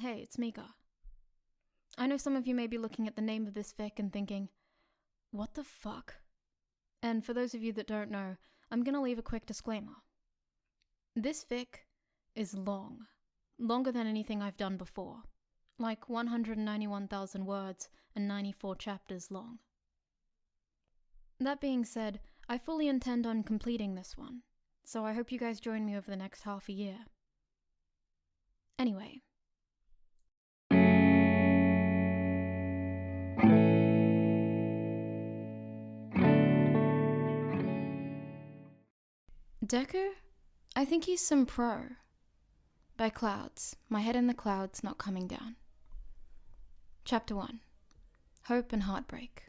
Hey, it's Mika. I know some of you may be looking at the name of this fic and thinking, what the fuck? And for those of you that don't know, I'm gonna leave a quick disclaimer. This fic is long. Longer than anything I've done before. Like 191,000 words and 94 chapters long. That being said, I fully intend on completing this one, so I hope you guys join me over the next half a year. Anyway. Deku? I think he's some pro. By clouds, my head in the clouds not coming down. Chapter 1. Hope and Heartbreak.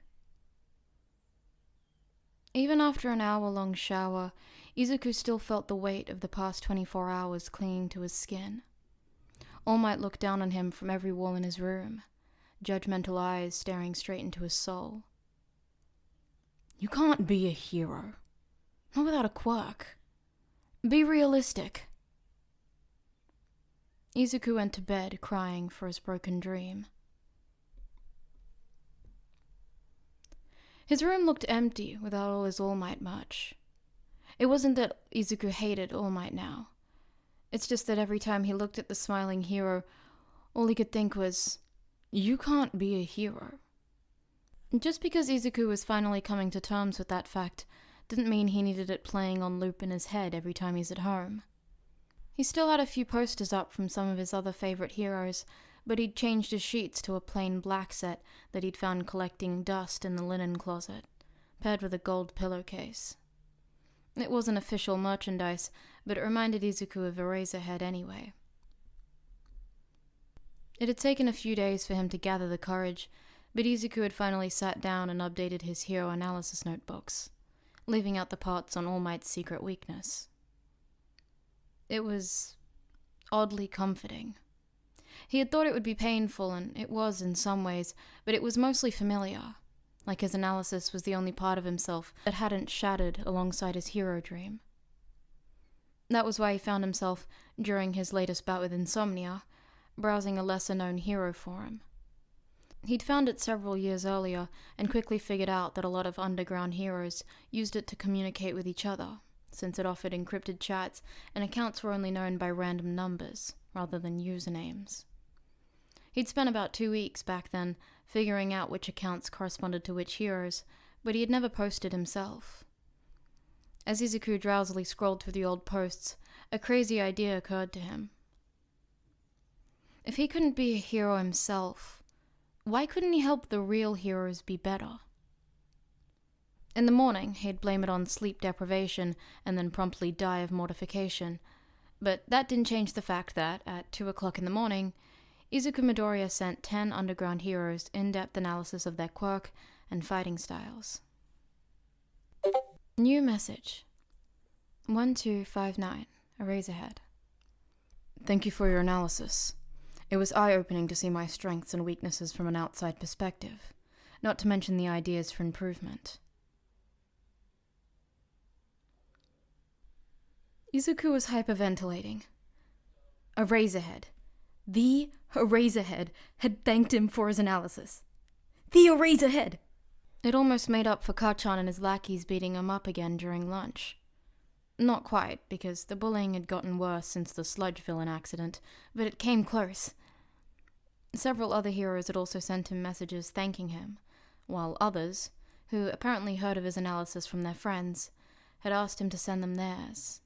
Even after an hour-long shower, Izuku still felt the weight of the past 24 hours clinging to his skin. All Might looked down on him from every wall in his room, judgmental eyes staring straight into his soul. You can't be a hero. Not without a quirk. Be realistic. Izuku went to bed crying for his broken dream. His room looked empty without all his All Might merch. It wasn't that Izuku hated All Might now. It's just that every time he looked at the smiling hero, all he could think was, you can't be a hero. Just because Izuku was finally coming to terms with that fact didn't mean he needed it playing on loop in his head every time he's at home. He still had a few posters up from some of his other favorite heroes, but he'd changed his sheets to a plain black set that he'd found collecting dust in the linen closet, paired with a gold pillowcase. It wasn't official merchandise, but it reminded Izuku of Eraserhead anyway. It had taken a few days for him to gather the courage, but Izuku had finally sat down and updated his hero analysis notebooks, leaving out the parts on All Might's secret weakness. It was oddly comforting. He had thought it would be painful, and it was in some ways, but it was mostly familiar, like his analysis was the only part of himself that hadn't shattered alongside his hero dream. That was why he found himself, during his latest bout with insomnia, browsing a lesser-known hero forum. He'd found it several years earlier, and quickly figured out that a lot of underground heroes used it to communicate with each other, since it offered encrypted chats and accounts were only known by random numbers, rather than usernames. He'd spent about 2 weeks back then figuring out which accounts corresponded to which heroes, but he had never posted himself. As Izuku drowsily scrolled through the old posts, a crazy idea occurred to him. If he couldn't be a hero himself, why couldn't he help the real heroes be better? In the morning, he'd blame it on sleep deprivation and then promptly die of mortification, but that didn't change the fact that, at 2 o'clock in the morning, Izuku Midoriya sent 10 underground heroes in-depth analysis of their quirk and fighting styles. New message. 1259, Eraserhead. Thank you for your analysis. It was eye-opening to see my strengths and weaknesses from an outside perspective, not to mention the ideas for improvement. Izuku was hyperventilating. Eraserhead. The Eraserhead had thanked him for his analysis. The Eraserhead! It almost made up for Kachan and his lackeys beating him up again during lunch. Not quite, because the bullying had gotten worse since the sludge villain accident, but it came close. Several other heroes had also sent him messages thanking him, while others, who apparently heard of his analysis from their friends, had asked him to send them theirs.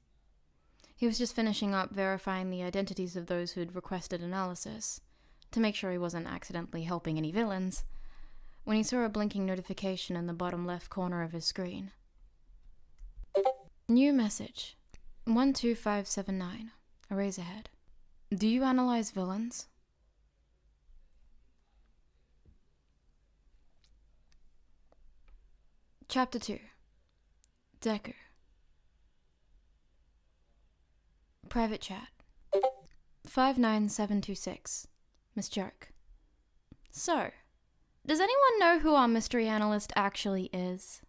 He was just finishing up verifying the identities of those who had requested analysis, to make sure he wasn't accidentally helping any villains, when he saw a blinking notification in the bottom left corner of his screen. New message. 12579, Eraserhead. Do you analyze villains? Chapter 2. Deku. Private chat. 59726. Miss Joke. So, does anyone know who our mystery analyst actually is?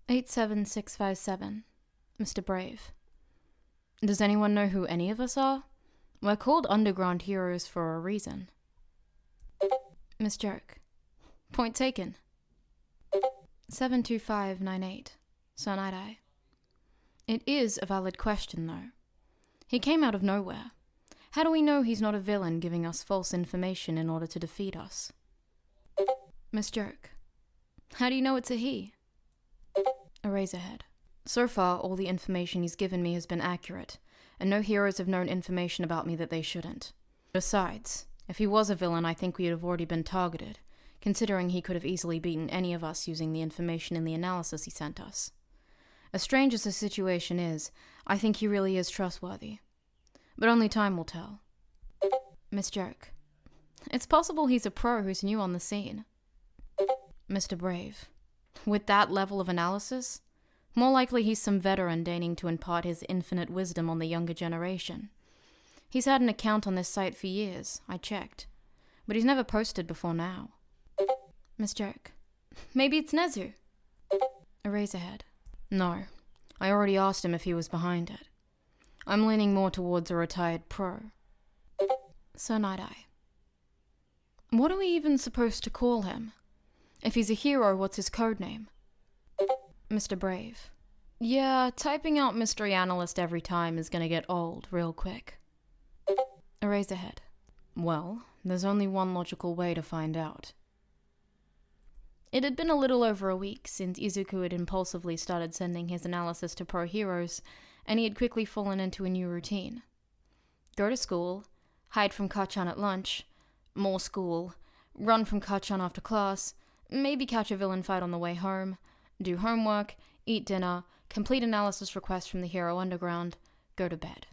87657. Mr. Brave. Does anyone know who any of us are? We're called underground heroes for a reason. Miss Joke. Point taken. 72598. Sir Nighteye. It is a valid question, though. He came out of nowhere. How do we know he's not a villain giving us false information in order to defeat us? Miss Joke. How do you know it's a he? Eraserhead. So far, all the information he's given me has been accurate, and no heroes have known information about me that they shouldn't. Besides, if he was a villain, I think we'd have already been targeted, considering he could have easily beaten any of us using the information in the analysis he sent us. As strange as the situation is, I think he really is trustworthy. But only time will tell. Miss Joke. It's possible he's a pro who's new on the scene. Mr. Brave. With that level of analysis, more likely he's some veteran deigning to impart his infinite wisdom on the younger generation. He's had an account on this site for years, I checked, but he's never posted before now. Miss Joke. Maybe it's Nezu. Eraserhead. No, I already asked him if he was behind it. I'm leaning more towards a retired pro. Sir Nighteye. What are we even supposed to call him? If he's a hero, what's his codename? Mr. Brave. Yeah, typing out mystery analyst every time is gonna get old real quick. Eraserhead. Well, there's only one logical way to find out. It had been a little over a week since Izuku had impulsively started sending his analysis to pro heroes, and he had quickly fallen into a new routine. Go to school, hide from Kachan at lunch, more school, run from Kachan after class, maybe catch a villain fight on the way home, do homework, eat dinner, complete analysis requests from the Hero Underground, go to bed.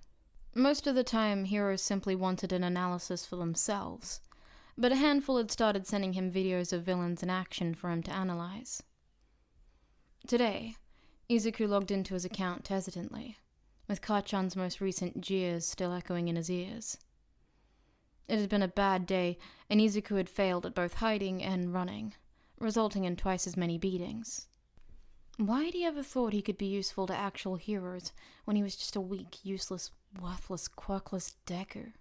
Most of the time, heroes simply wanted an analysis for themselves, but a handful had started sending him videos of villains in action for him to analyze. Today, Izuku logged into his account hesitantly, with Kachan's most recent jeers still echoing in his ears. It had been a bad day, and Izuku had failed at both hiding and running, resulting in twice as many beatings. Why had he ever thought he could be useful to actual heroes when he was just a weak, useless, worthless, quirkless Deku?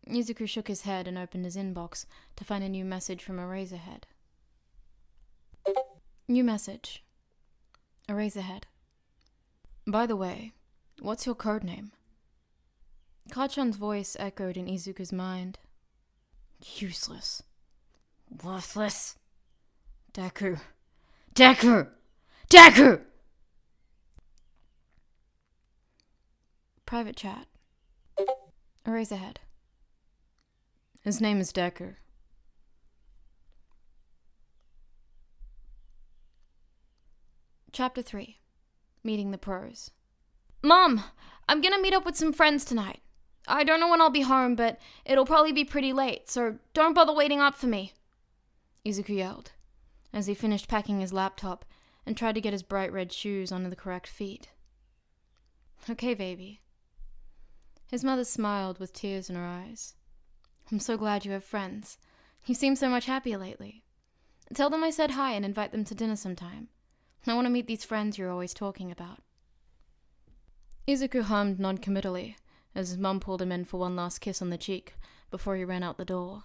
Izuku shook his head and opened his inbox to find a new message from Eraserhead. New message. Eraserhead. By the way, what's your codename? Kachan's voice echoed in Izuku's mind. Useless. Worthless. Deku. Deku! Deku! Private chat. Eraserhead. His name is Deku. Chapter 3. Meeting the pros. Mom! I'm gonna meet up with some friends tonight. I don't know when I'll be home, but it'll probably be pretty late, so don't bother waiting up for me, Izuku yelled, as he finished packing his laptop and tried to get his bright red shoes onto the correct feet. Okay, baby. His mother smiled with tears in her eyes. I'm so glad you have friends. You seem so much happier lately. Tell them I said hi and invite them to dinner sometime. I want to meet these friends you're always talking about. Izuku hummed non-committally as his mum pulled him in for one last kiss on the cheek before he ran out the door.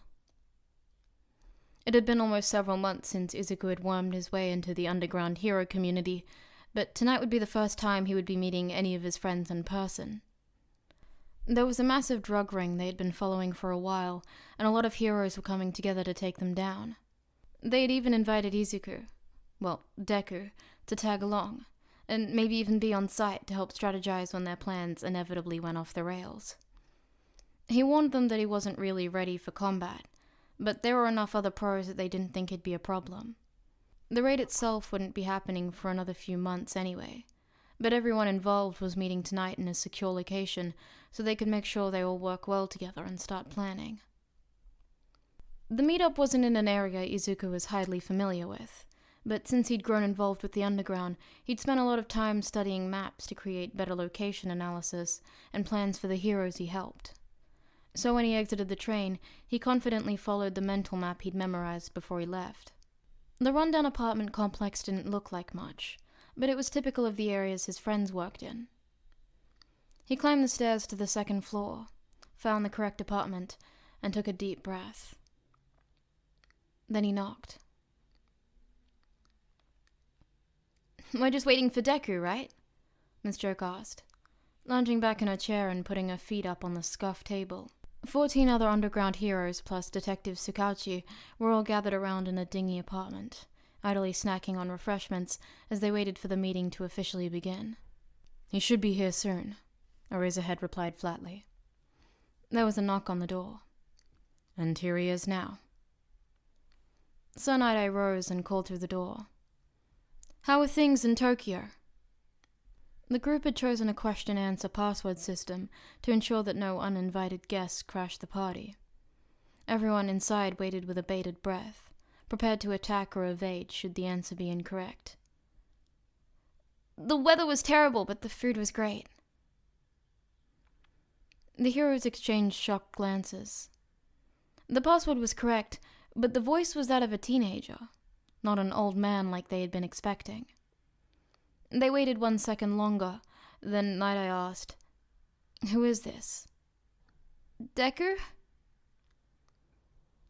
It had been almost several months since Izuku had wormed his way into the underground hero community, but tonight would be the first time he would be meeting any of his friends in person. There was a massive drug ring they had been following for a while, and a lot of heroes were coming together to take them down. They had even invited Deku, to tag along, and maybe even be on site to help strategize when their plans inevitably went off the rails. He warned them that he wasn't really ready for combat, but there were enough other pros that they didn't think it'd be a problem. The raid itself wouldn't be happening for another few months anyway, but everyone involved was meeting tonight in a secure location so they could make sure they all work well together and start planning. The meetup wasn't in an area Izuku was highly familiar with, but since he'd grown involved with the underground, he'd spent a lot of time studying maps to create better location analysis and plans for the heroes he helped. So when he exited the train, he confidently followed the mental map he'd memorized before he left. The rundown apartment complex didn't look like much, but it was typical of the areas his friends worked in. He climbed the stairs to the second floor, found the correct apartment, and took a deep breath. Then he knocked. "We're just waiting for Deku, right?" Miss Joke asked, lounging back in her chair and putting her feet up on the scuffed table. 14 other underground heroes plus Detective Tsukauchi were all gathered around in a dingy apartment, idly snacking on refreshments as they waited for the meeting to officially begin. "He should be here soon," Eraserhead replied flatly. There was a knock on the door. "And here he is now." Sir Nighteye rose and called through the door. "How are things in Tokyo?" The group had chosen a question-answer password system to ensure that no uninvited guests crashed the party. Everyone inside waited with a bated breath, prepared to attack or evade should the answer be incorrect. "The weather was terrible, but the food was great." The heroes exchanged shocked glances. The password was correct, but the voice was that of a teenager, not an old man like they had been expecting. They waited 1 second longer, then Nighteye asked, "Who is this?" "Deku?"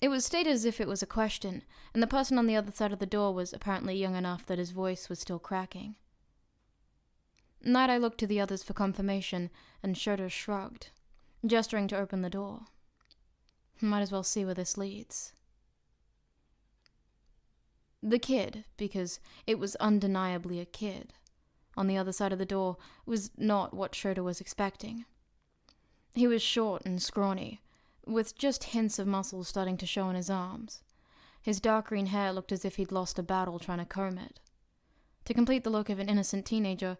It was stated as if it was a question, and the person on the other side of the door was apparently young enough that his voice was still cracking. Nighteye looked to the others for confirmation, and Shoto shrugged, gesturing to open the door. Might as well see where this leads. The kid, because it was undeniably a kid, on the other side of the door was not what Shoto was expecting. He was short and scrawny, with just hints of muscles starting to show on his arms. His dark green hair looked as if he'd lost a battle trying to comb it. To complete the look of an innocent teenager,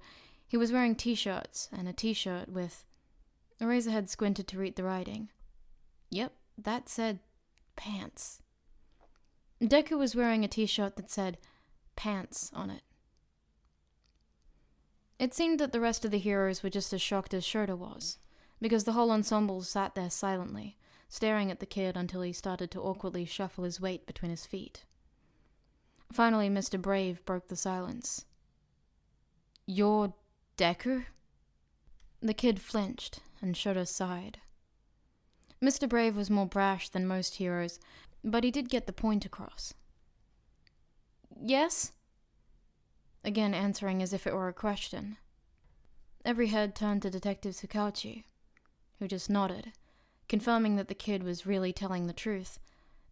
he was wearing t-shirts and a t-shirt with... Eraserhead squinted to read the writing. Yep, that said pants. Deku was wearing a t-shirt that said pants on it. It seemed that the rest of the heroes were just as shocked as Shoto was, because the whole ensemble sat there silently, staring at the kid until he started to awkwardly shuffle his weight between his feet. Finally, Mr. Brave broke the silence. "You're Deku?" The kid flinched, and Shoto sighed. Mr. Brave was more brash than most heroes, but he did get the point across. "Yes?" Again answering as if it were a question. Every head turned to Detective Tsukauchi, who just nodded, confirming that the kid was really telling the truth,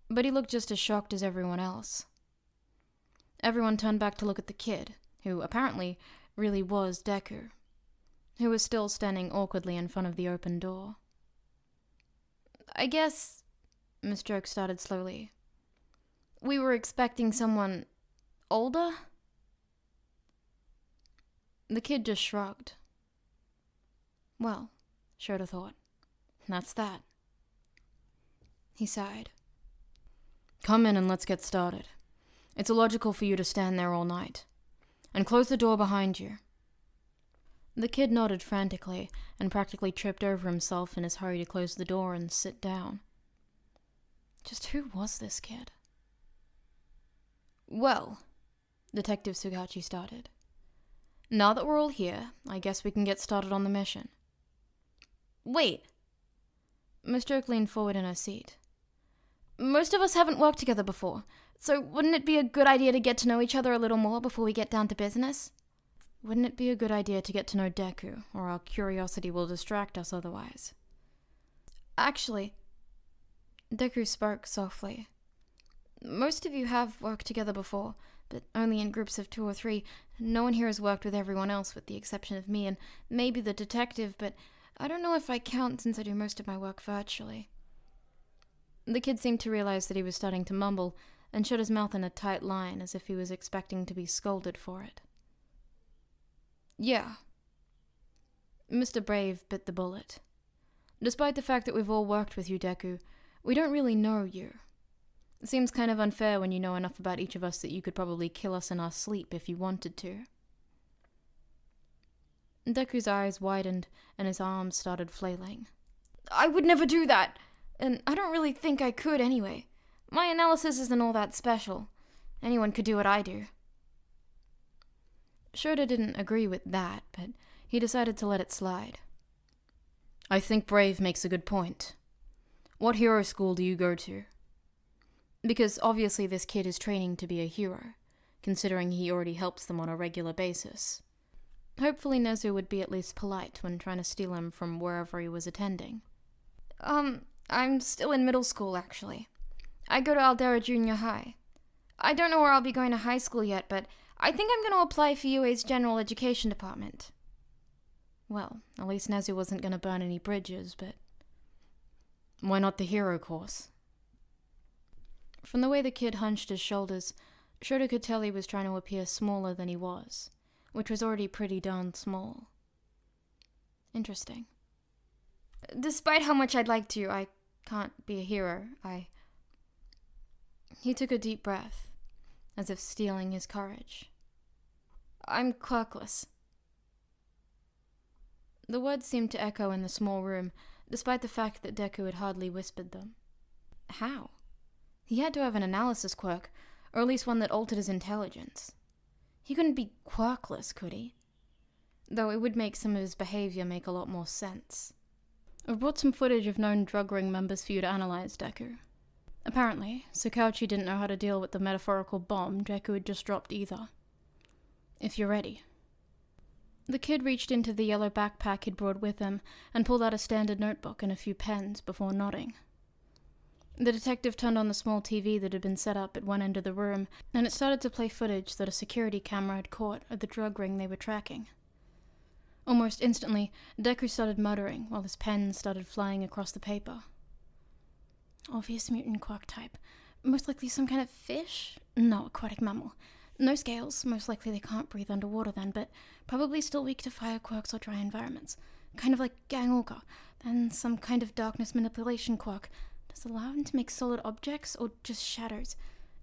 but he looked just as shocked as everyone else. Everyone turned back to look at the kid, who apparently really was Deku, who was still standing awkwardly in front of the open door. "I guess," Miss Joke started slowly, "we were expecting someone older?" The kid just shrugged. Well, Shoto thought, that's that. He sighed. "Come in and let's get started. It's illogical for you to stand there all night. And close the door behind you." The kid nodded frantically and practically tripped over himself in his hurry to close the door and sit down. Just who was this kid? "Well," Detective Tsukauchi started, "now that we're all here, I guess we can get started on the mission." "Wait." Miss Joke leaned forward in her seat. "Most of us haven't worked together before, so wouldn't it be a good idea to get to know each other a little more before we get down to business?" "Wouldn't it be a good idea to get to know Deku, or our curiosity will distract us otherwise?" "Actually," Deku spoke softly, "most of you have worked together before, but only in groups of 2 or 3. No one here has worked with everyone else with the exception of me and maybe the detective, but I don't know if I count since I do most of my work virtually." The kid seemed to realize that he was starting to mumble and shut his mouth in a tight line as if he was expecting to be scolded for it. "Yeah." Mr. Brave bit the bullet. "Despite the fact that we've all worked with you, Deku, we don't really know you. It seems kind of unfair when you know enough about each of us that you could probably kill us in our sleep if you wanted to." Deku's eyes widened and his arms started flailing. "I would never do that, and I don't really think I could anyway. My analysis isn't all that special. Anyone could do what I do." Shoto didn't agree with that, but he decided to let it slide. I think Brave makes a good point. What hero school do you go to? Because obviously this kid is training to be a hero, considering he already helps them on a regular basis. Hopefully Nezu would be at least polite when trying to steal him from wherever he was attending. I'm still in middle school, actually. I go to Aldera Junior High. I don't know where I'll be going to high school yet, but I think I'm going to apply for UA's General Education Department. Well, at least Nezu wasn't going to burn any bridges, but... Why not the hero course? From the way the kid hunched his shoulders, Shota could tell he was trying to appear smaller than he was, which was already pretty darn small. Interesting. Despite how much I'd like to, I can't be a hero. He took a deep breath, as if steeling his courage. I'm quirkless. The words seemed to echo in the small room, despite the fact that Deku had hardly whispered them. How? He had to have an analysis quirk, or at least one that altered his intelligence. He couldn't be quirkless, could he? Though it would make some of his behavior make a lot more sense. I've brought some footage of known drug ring members for you to analyze, Deku. Apparently, Sakauchi didn't know how to deal with the metaphorical bomb Deku had just dropped either. If you're ready. The kid reached into the yellow backpack he'd brought with him and pulled out a standard notebook and a few pens before nodding. The detective turned on the small TV that had been set up at one end of the room, and it started to play footage that a security camera had caught of the drug ring they were tracking. Almost instantly, Deku started muttering while his pen started flying across the paper. Obvious mutant quirk type. Most likely some kind of fish? No, aquatic mammal. No scales. Most likely they can't breathe underwater then, but probably still weak to fire quirks or dry environments. Kind of like Gang Orca. Then some kind of darkness manipulation quirk. Does it allow him to make solid objects or just shadows?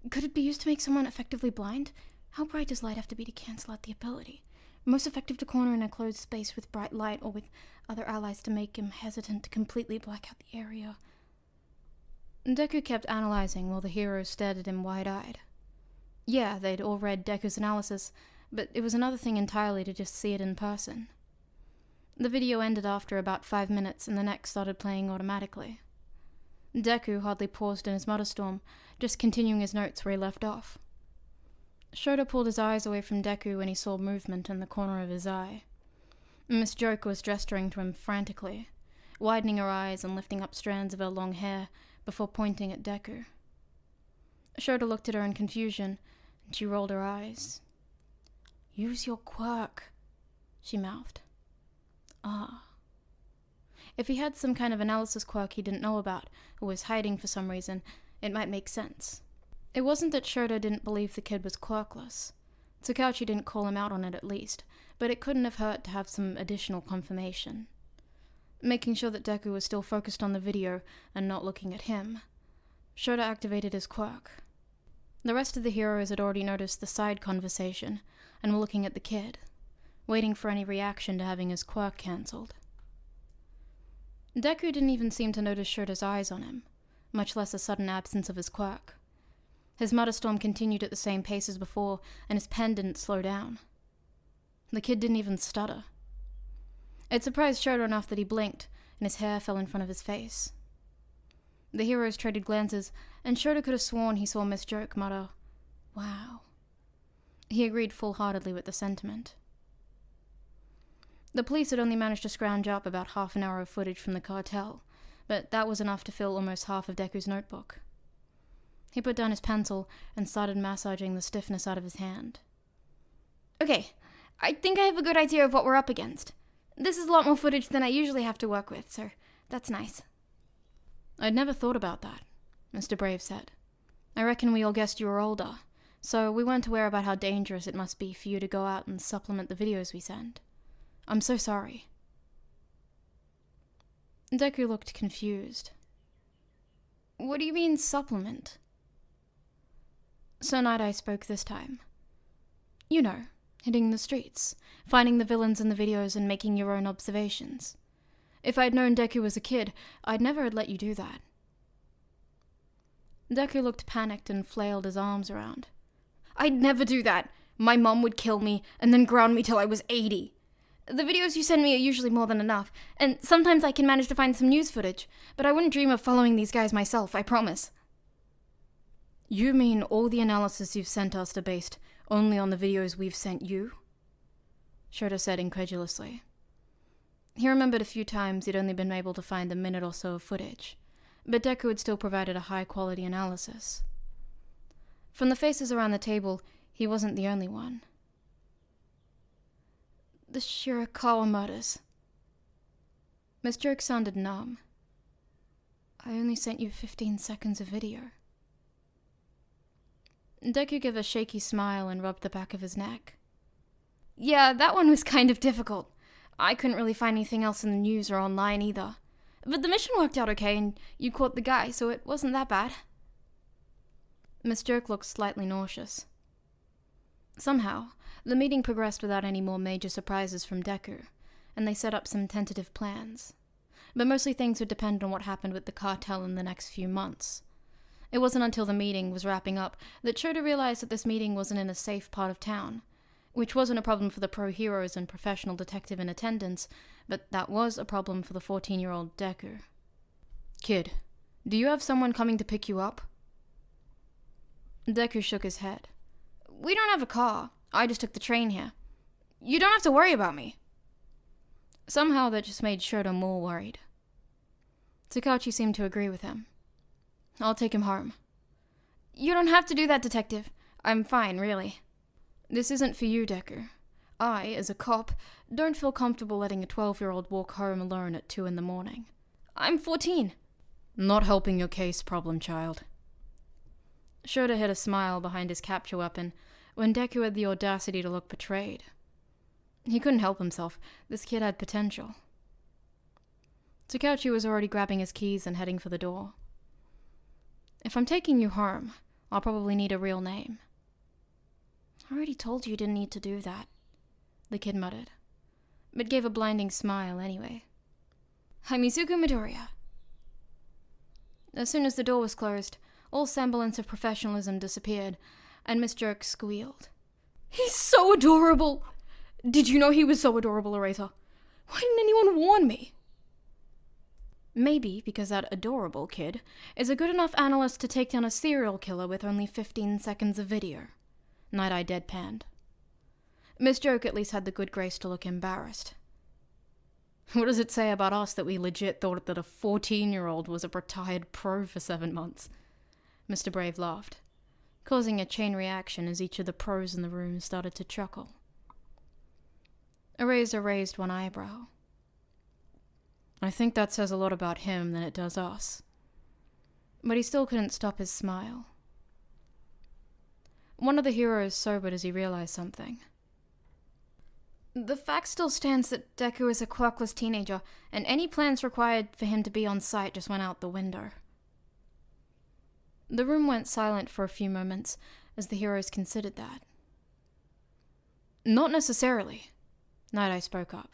Could it be used to make someone effectively blind? How bright does light have to be to cancel out the ability? Most effective to corner in a closed space with bright light or with other allies to make him hesitant to completely black out the area. Deku kept analyzing while the heroes stared at him wide-eyed. Yeah, they'd all read Deku's analysis, but it was another thing entirely to just see it in person. The video ended after about 5 minutes and the next started playing automatically. Deku hardly paused in his mutterstorm, just continuing his notes where he left off. Shota pulled his eyes away from Deku when he saw movement in the corner of his eye. Miss Joke was gesturing to him frantically, widening her eyes and lifting up strands of her long hair before pointing at Deku. Shota looked at her in confusion, and she rolled her eyes. "Use your quirk," she mouthed. Ah. If he had some kind of analysis quirk he didn't know about, or was hiding for some reason, it might make sense. It wasn't that Shota didn't believe the kid was quirkless. Sakauchi didn't call him out on it at least, but it couldn't have hurt to have some additional confirmation. Making sure that Deku was still focused on the video and not looking at him, Shota activated his quirk. The rest of the heroes had already noticed the side conversation and were looking at the kid, waiting for any reaction to having his quirk cancelled. Deku didn't even seem to notice Shota's eyes on him, much less a sudden absence of his quirk. His mutterstorm continued at the same pace as before, and his pen didn't slow down. The kid didn't even stutter. It surprised Shota enough that he blinked, and his hair fell in front of his face. The heroes traded glances, and Shota could have sworn he saw Miss Joke mutter, "Wow." He agreed full-heartedly with the sentiment. The police had only managed to scrounge up about half an hour of footage from the cartel, but that was enough to fill almost half of Deku's notebook. He put down his pencil and started massaging the stiffness out of his hand. "Okay, I think I have a good idea of what we're up against. This is a lot more footage than I usually have to work with, so that's nice." "I'd never thought about that," Mr. Brave said. "I reckon we all guessed you were older, so we weren't aware about how dangerous it must be for you to go out and supplement the videos we send. I'm so sorry." Deku looked confused. "What do you mean, supplement?" Sir Nighteye spoke this time. "You know, hitting the streets, finding the villains in the videos and making your own observations. If I'd known Deku was a kid, I'd never have let you do that." Deku looked panicked and flailed his arms around. "I'd never do that. My mom would kill me and then ground me till I was 80. The videos you send me are usually more than enough, and sometimes I can manage to find some news footage, but I wouldn't dream of following these guys myself, I promise. You mean all the analysis you've sent us are based only on the videos we've sent you? Shota said incredulously. He remembered a few times he'd only been able to find a minute or so of footage, but Deku had still provided a high-quality analysis. From the faces around the table, he wasn't the only one. The Shirakawa murders. Miss Joke sounded numb. I only sent you 15 seconds of video. Deku gave a shaky smile and rubbed the back of his neck. Yeah, that one was kind of difficult. I couldn't really find anything else in the news or online either. But the mission worked out okay, and you caught the guy, so it wasn't that bad. Miss Joke looked slightly nauseous. Somehow, the meeting progressed without any more major surprises from Deku, and they set up some tentative plans. But mostly things would depend on what happened with the cartel in the next few months. It wasn't until the meeting was wrapping up that Shota realized that this meeting wasn't in a safe part of town, which wasn't a problem for the pro-heroes and professional detective in attendance, but that was a problem for the 14-year-old Deku. Kid, do you have someone coming to pick you up? Deku shook his head. We don't have a car. I just took the train here. You don't have to worry about me. Somehow that just made Shota more worried. Takauchi seemed to agree with him. I'll take him home. You don't have to do that, detective. I'm fine, really. This isn't for you, Deku. I, as a cop, don't feel comfortable letting a 12-year-old walk home alone at 2 a.m. I'm 14. Not helping your case, problem child. Shota hid a smile behind his capture weapon when Deku had the audacity to look betrayed. He couldn't help himself. This kid had potential. Takauchi was already grabbing his keys and heading for the door. If I'm taking you home, I'll probably need a real name. I already told you you didn't need to do that, the kid muttered, but gave a blinding smile anyway. I'm Izuku Midoriya. As soon as the door was closed, all semblance of professionalism disappeared, and Miss Jerk squealed. He's so adorable! Did you know he was so adorable, Eraser? Why didn't anyone warn me? Maybe because that adorable kid is a good enough analyst to take down a serial killer with only 15 seconds of video. Nighteye deadpanned. Miss Joke at least had the good grace to look embarrassed. What does it say about us that we legit thought that a 14-year-old was a retired pro for 7 months? Mr. Brave laughed, causing a chain reaction as each of the pros in the room started to chuckle. Eraser raised one eyebrow. I think that says a lot about him than it does us. But he still couldn't stop his smile. One of the heroes sobered as he realized something. The fact still stands that Deku is a quirkless teenager, and any plans required for him to be on site just went out the window. The room went silent for a few moments as the heroes considered that. Not necessarily, Nighteye spoke up.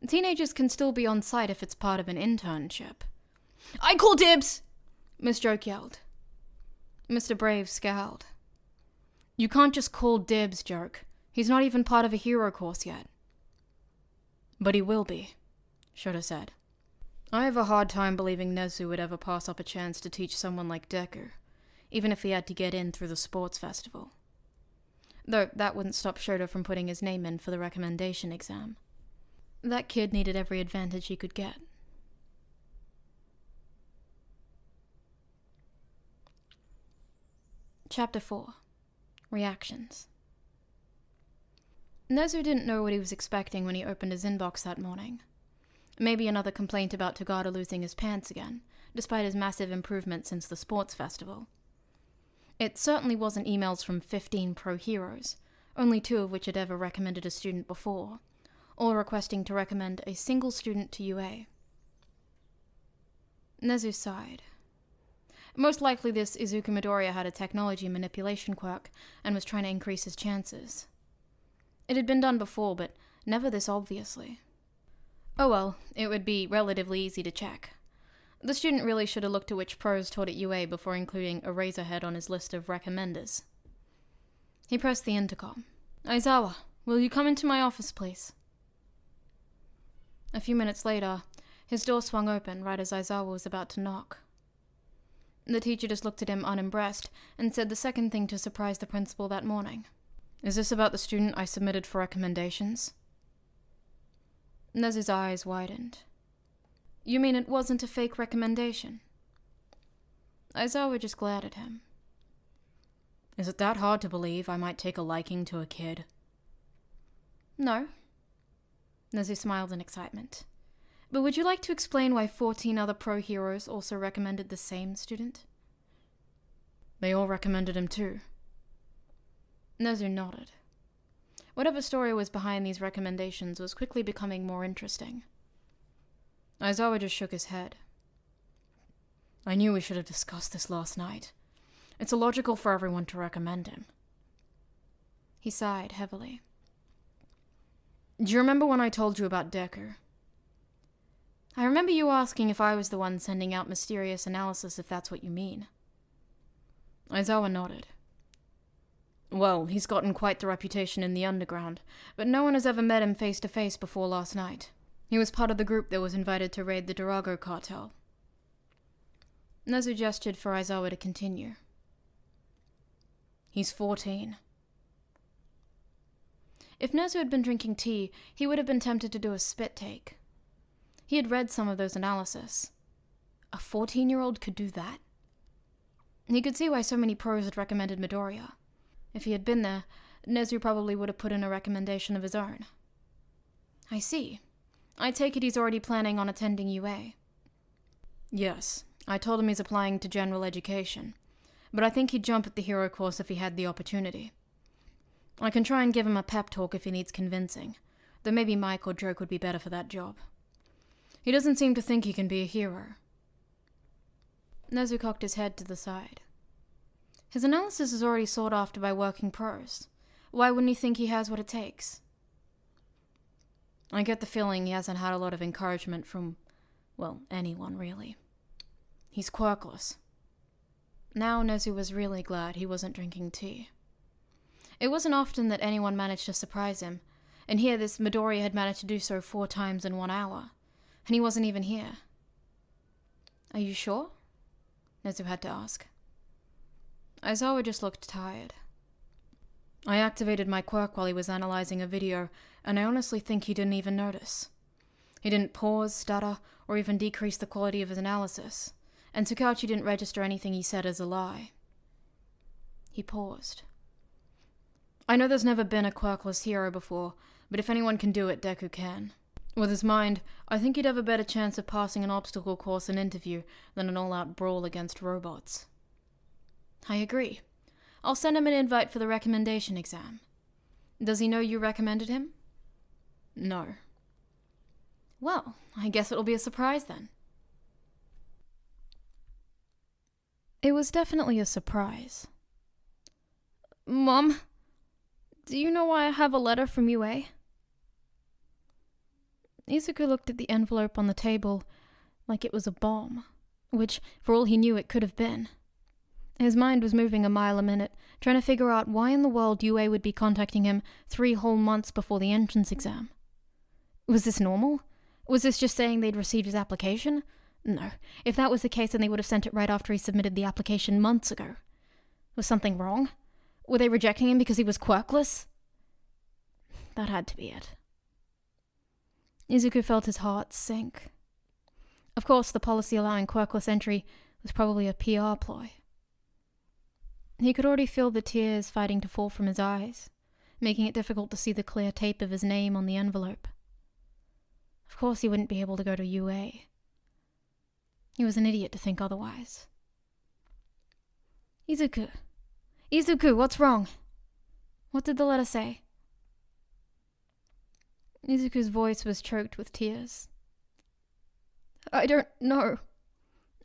Teenagers can still be on site if it's part of an internship. I call dibs! Miss Joke yelled. Mr. Brave scowled. You can't just call dibs, Joke. He's not even part of a hero course yet. But he will be, Shota said. I have a hard time believing Nezu would ever pass up a chance to teach someone like Deku, even if he had to get in through the sports festival. Though that wouldn't stop Shota from putting his name in for the recommendation exam. That kid needed every advantage he could get. Chapter 4. Reactions. Nezu didn't know what he was expecting when he opened his inbox that morning. Maybe another complaint about Tagada losing his pants again, despite his massive improvement since the sports festival. It certainly wasn't emails from 15 pro heroes, only 2 of which had ever recommended a student before, or requesting to recommend a single student to UA. Nezu sighed. Most likely this Izuku Midoriya had a technology manipulation quirk and was trying to increase his chances. It had been done before, but never this obviously. Oh well, it would be relatively easy to check. The student really should have looked at which pros taught at UA before including Eraserhead on his list of recommenders. He pressed the intercom. Aizawa, will you come into my office, please? A few minutes later, his door swung open right as Aizawa was about to knock. The teacher just looked at him unimpressed and said the second thing to surprise the principal that morning. "Is this about the student I submitted for recommendations?" Nezu's eyes widened. "You mean it wasn't a fake recommendation?" Aizawa just glared at him. "Is it that hard to believe I might take a liking to a kid?" "No." Nezu smiled in excitement. "But would you like to explain why 14 other pro heroes also recommended the same student?" "They all recommended him too." Nezu nodded. Whatever story was behind these recommendations was quickly becoming more interesting. Aizawa just shook his head. "I knew we should have discussed this last night. It's illogical for everyone to recommend him." He sighed heavily. "Do you remember when I told you about Deku?" "I remember you asking if I was the one sending out mysterious analysis, if that's what you mean." Aizawa nodded. "Well, he's gotten quite the reputation in the underground, but no one has ever met him face to face before last night. He was part of the group that was invited to raid the Durago cartel." Nezu gestured for Aizawa to continue. "He's 14. If Nezu had been drinking tea, he would have been tempted to do a spit take. He had read some of those analyses. A 14-year-old could do that? He could see why so many pros had recommended Midoriya. If he had been there, Nezu probably would have put in a recommendation of his own. "I see. I take it he's already planning on attending UA." "Yes, I told him he's applying to general education, but I think he'd jump at the hero course if he had the opportunity. I can try and give him a pep talk if he needs convincing, though maybe Mike or Joke would be better for that job. He doesn't seem to think he can be a hero." Nezu cocked his head to the side. "His analysis is already sought after by working pros. Why wouldn't he think he has what it takes?" "I get the feeling he hasn't had a lot of encouragement from, well, anyone really. He's quirkless." Now Nezu was really glad he wasn't drinking tea. It wasn't often that anyone managed to surprise him, and here this Midoriya had managed to do so 4 times in 1 hour, and he wasn't even here. "Are you sure?" Nezu had to ask. Aizawa just looked tired. "I activated my quirk while he was analyzing a video, and I honestly think he didn't even notice. He didn't pause, stutter, or even decrease the quality of his analysis, and Tsukauchi didn't register anything he said as a lie." He paused. "I know there's never been a quirkless hero before, but if anyone can do it, Deku can. With his mind, I think he'd have a better chance of passing an obstacle course and interview than an all-out brawl against robots." "I agree. I'll send him an invite for the recommendation exam. Does he know you recommended him?" "No." "Well, I guess it'll be a surprise then." It was definitely a surprise. "Mom, do you know why I have a letter from UA?" Izuku looked at the envelope on the table like it was a bomb, which, for all he knew, it could have been. His mind was moving a mile a minute, trying to figure out why in the world UA would be contacting him 3 whole months before the entrance exam. Was this normal? Was this just saying they'd received his application? No. If that was the case, then they would have sent it right after he submitted the application months ago. Was something wrong? Were they rejecting him because he was quirkless? That had to be it. Izuku felt his heart sink. Of course, the policy allowing quirkless entry was probably a PR ploy. He could already feel the tears fighting to fall from his eyes, making it difficult to see the clear tape of his name on the envelope. Of course he wouldn't be able to go to UA. He was an idiot to think otherwise. "Izuku! Izuku, what's wrong? What did the letter say?" Izuku's voice was choked with tears. "I don't know.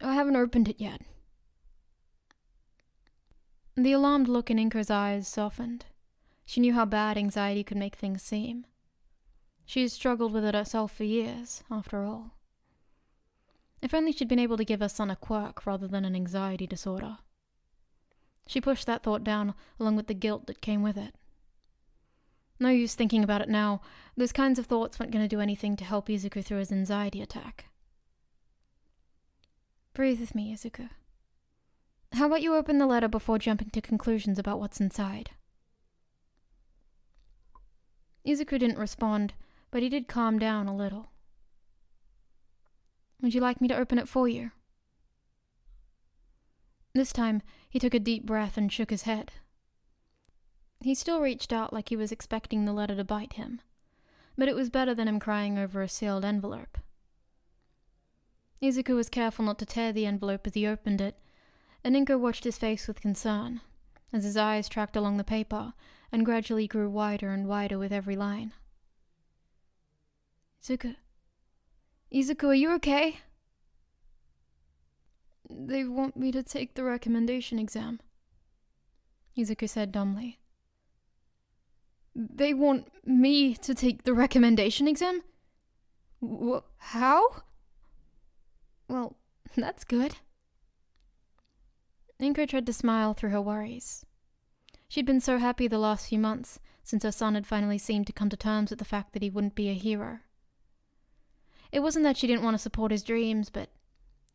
I haven't opened it yet." The alarmed look in Inko's eyes softened. She knew how bad anxiety could make things seem. She had struggled with it herself for years, after all. If only she'd been able to give her son a quirk rather than an anxiety disorder. She pushed that thought down along with the guilt that came with it. No use thinking about it now. Those kinds of thoughts weren't going to do anything to help Izuku through his anxiety attack. Breathe with me, Izuku. How about you open the letter before jumping to conclusions about what's inside? Izuku didn't respond, but he did calm down a little. Would you like me to open it for you? This time, he took a deep breath and shook his head. He still reached out like he was expecting the letter to bite him, but it was better than him crying over a sealed envelope. Izuku was careful not to tear the envelope as he opened it, and Inko watched his face with concern, as his eyes tracked along the paper and gradually grew wider and wider with every line. Izuku, are you okay? They want me to take the recommendation exam, Izuku said dumbly. They want me to take the recommendation exam? How? Well, that's good. Inko tried to smile through her worries. She'd been so happy the last few months, since her son had finally seemed to come to terms with the fact that he wouldn't be a hero. It wasn't that she didn't want to support his dreams, but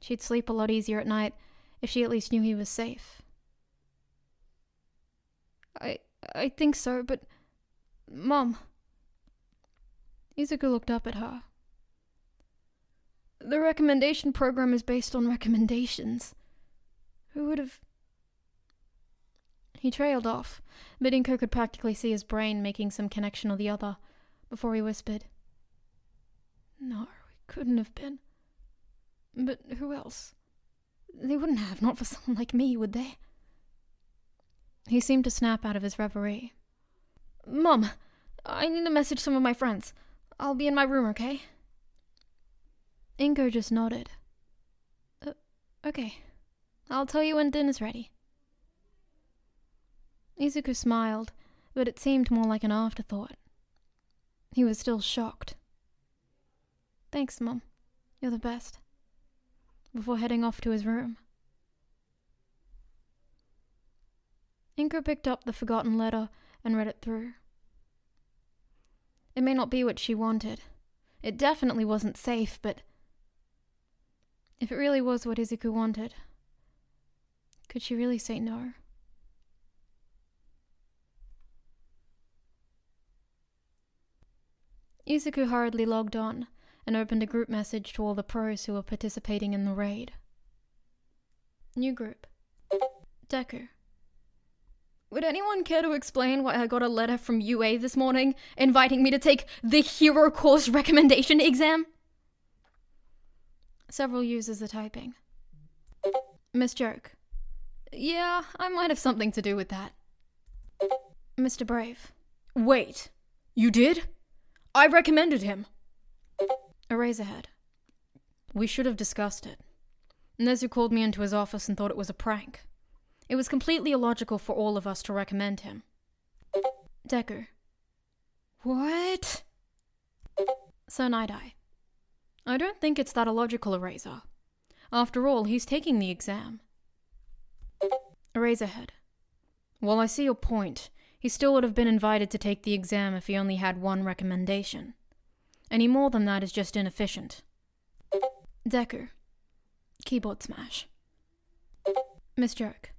she'd sleep a lot easier at night if she at least knew he was safe. I think so, but... Mom. Izuku looked up at her. The recommendation program is based on recommendations. Who would have... He trailed off, but Inko could practically see his brain making some connection or the other, before he whispered, No, we couldn't have been. But who else? They wouldn't have, not for someone like me, would they? He seemed to snap out of his reverie. Mom, I need to message some of my friends. I'll be in my room, okay? Inko just nodded. Okay. I'll tell you when dinner's ready. Izuku smiled, but it seemed more like an afterthought. He was still shocked. Thanks, Mom. You're the best. Before heading off to his room. Inko picked up the forgotten letter and read it through. It may not be what she wanted. It definitely wasn't safe, but... if it really was what Izuku wanted, could she really say no? Izuku hurriedly logged on and opened a group message to all the pros who were participating in the raid. New group. Deku. Would anyone care to explain why I got a letter from UA this morning inviting me to take the Hero Course recommendation exam? Several users are typing. Miss Joke. Yeah, I might have something to do with that. Mr. Brave. Wait, you did? I recommended him. Eraserhead. We should have discussed it. Nezu called me into his office and thought it was a prank. It was completely illogical for all of us to recommend him. Deku. What? Sir Nighteye. I don't think it's that illogical, Eraser. After all, he's taking the exam. Eraserhead. Well, I see your point. He still would have been invited to take the exam if he only had one recommendation. Any more than that is just inefficient. Deku. Keyboard smash. Miss Joke.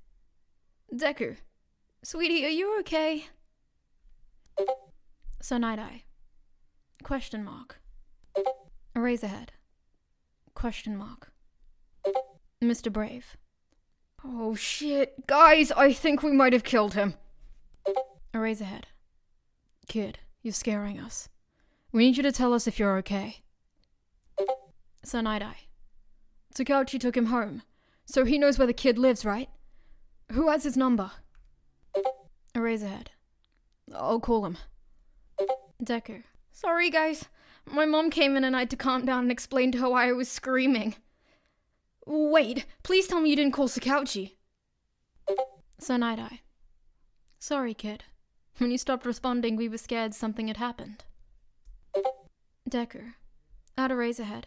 Deku. Sweetie, are you okay? Sir Nighteye. Question mark. Eraserhead. Question mark. Mr. Brave. Oh shit, guys, I think we might have killed him. Eraserhead. Kid, you're scaring us. We need you to tell us if you're okay. Sir Nighteye. Takauchi took him home, so he knows where the kid lives, right? Who has his number? Eraserhead. I'll call him. Deku. Sorry, guys. My mom came in and I had to calm down and explain to her why I was screaming. Wait, please tell me you didn't call Sakauchi. Sir Nighteye. Sorry, kid. When you stopped responding, we were scared something had happened. Deku. Out of Eraserhead.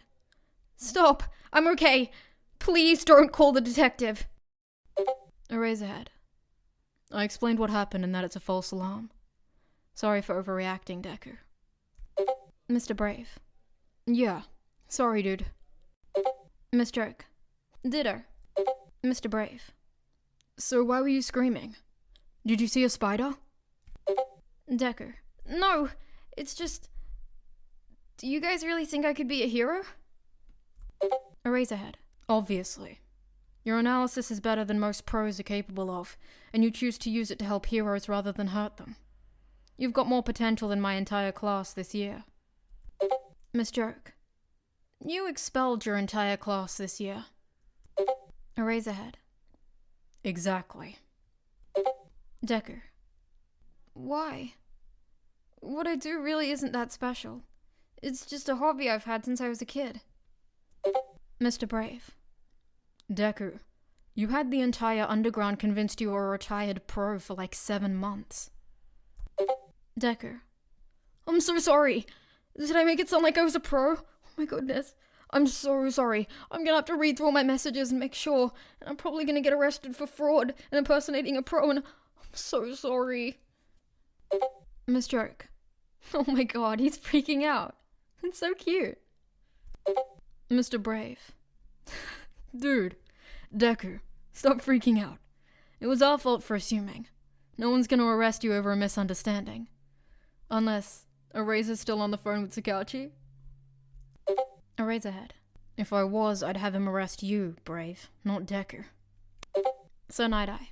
Stop! I'm okay! Please don't call the detective! Eraserhead. I explained what happened and that it's a false alarm. Sorry for overreacting, Deku. Mr. Brave. Yeah. Sorry, dude. Miss Jerk. Ditto. Mr. Brave. So why were you screaming? Did you see a spider? Deku. No, it's just... Do you guys really think I could be a hero? Eraserhead. Obviously. Your analysis is better than most pros are capable of, and you choose to use it to help heroes rather than hurt them. You've got more potential than my entire class this year. Miss Jerk. You expelled your entire class this year. Eraserhead. Exactly. Deku. Why? What I do really isn't that special. It's just a hobby I've had since I was a kid. Mr. Brave. Deku, you had the entire underground convinced you were a retired pro for like 7 months. Deku. I'm so sorry. Did I make it sound like I was a pro? Oh my goodness. I'm so sorry. I'm gonna have to read through all my messages and make sure. And I'm probably gonna get arrested for fraud and impersonating a pro, and I'm so sorry. Miss Joke. Oh my god, he's freaking out. It's so cute. Mr. Brave. Dude, Deku, stop freaking out. It was our fault for assuming. No one's gonna arrest you over a misunderstanding. Unless Eraser's still on the phone with Sakauchi? Eraserhead. If I was, I'd have him arrest you, Brave, not Deku. Sir Nighteye.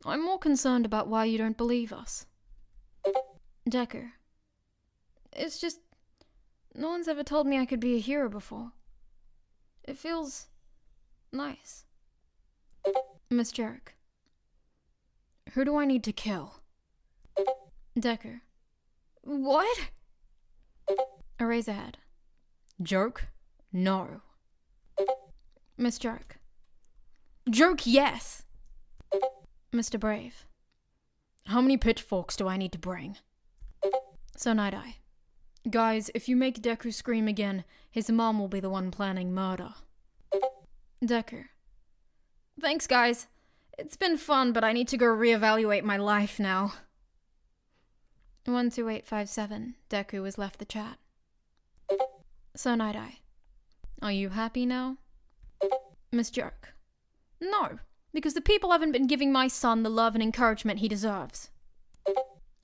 I'm more concerned about why you don't believe us. Deku. It's just... No one's ever told me I could be a hero before. It feels... nice. Miss Jerk. Who do I need to kill? Deku. What? Eraserhead. Joke? No. Miss Jerk. Joke, yes! Mr. Brave. How many pitchforks do I need to bring? Sir Nighteye. Guys, if you make Deku scream again, his mom will be the one planning murder. Deku. Thanks, guys. It's been fun, but I need to go reevaluate my life now. 12857, Deku has left the chat. Sir Nighteye. Are you happy now? Miss Jerk. No, because the people haven't been giving my son the love and encouragement he deserves.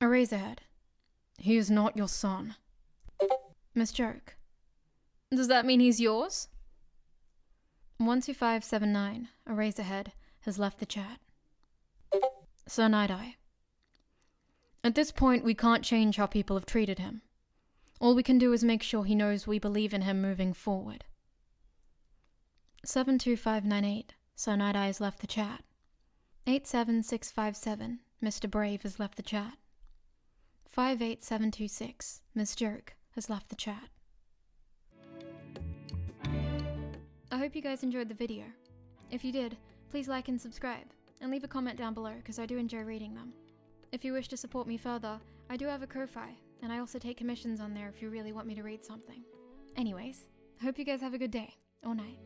Eraserhead. He is not your son. Miss Jerk. Does that mean he's yours? 12579, Eraserhead, has left the chat. Sir Nighteye. At this point, we can't change how people have treated him. All we can do is make sure he knows we believe in him moving forward. 72598, Sir Nighteye has left the chat. 87657, Mr. Brave has left the chat. 58726, Miss Jerk has left the chat. I hope you guys enjoyed the video. If you did, please like and subscribe, and leave a comment down below because I do enjoy reading them. If you wish to support me further, I do have a Ko-Fi, and I also take commissions on there if you really want me to read something. Anyways, I hope you guys have a good day, or night.